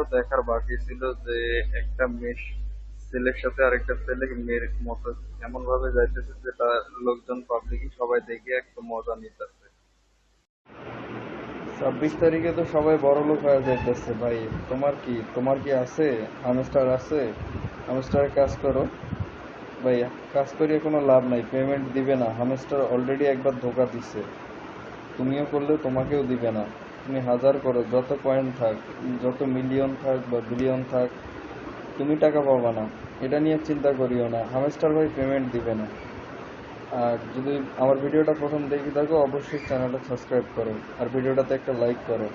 আরো দেখার বাকি ছিল যে একটা মেয়ে ছেলের সাথে আরেকটা ছেলে মেয়ের মতো এমন ভাবে যাইতেছে যেটা লোকজন পাবলিকই সবাই দেখে একটা মজা নিতেছে। 26 তারিখে তো সবাই বড়লোক হয়ে যাইতেছে ভাই। তোমার কি আছে? হামস্টার আছে? হামস্টারে কাজ করো ভাই। কাজ করিয়ে কোনো লাভ নাই, পেমেন্ট দিবে না। হামস্টার অলরেডি একবার ধোকা দিছে, তুমিও করলে তোমাকেও দিবে না। তুমি হাজার করো, যত পয়েন্ট থাক, যত মিলিয়ন থাক বা বিলিয়ন থাক, তুমি টাকা পাবা না। এটা নিয়ে চিন্তা করিও না, হামস্টার ভাই পেমেন্ট দিবে না। আর যদি আমার ভিডিওটা প্রথম দেখে থাকো, অবশ্যই চ্যানেলটা সাবস্ক্রাইব করো আর ভিডিওটাতে একটা লাইক করো।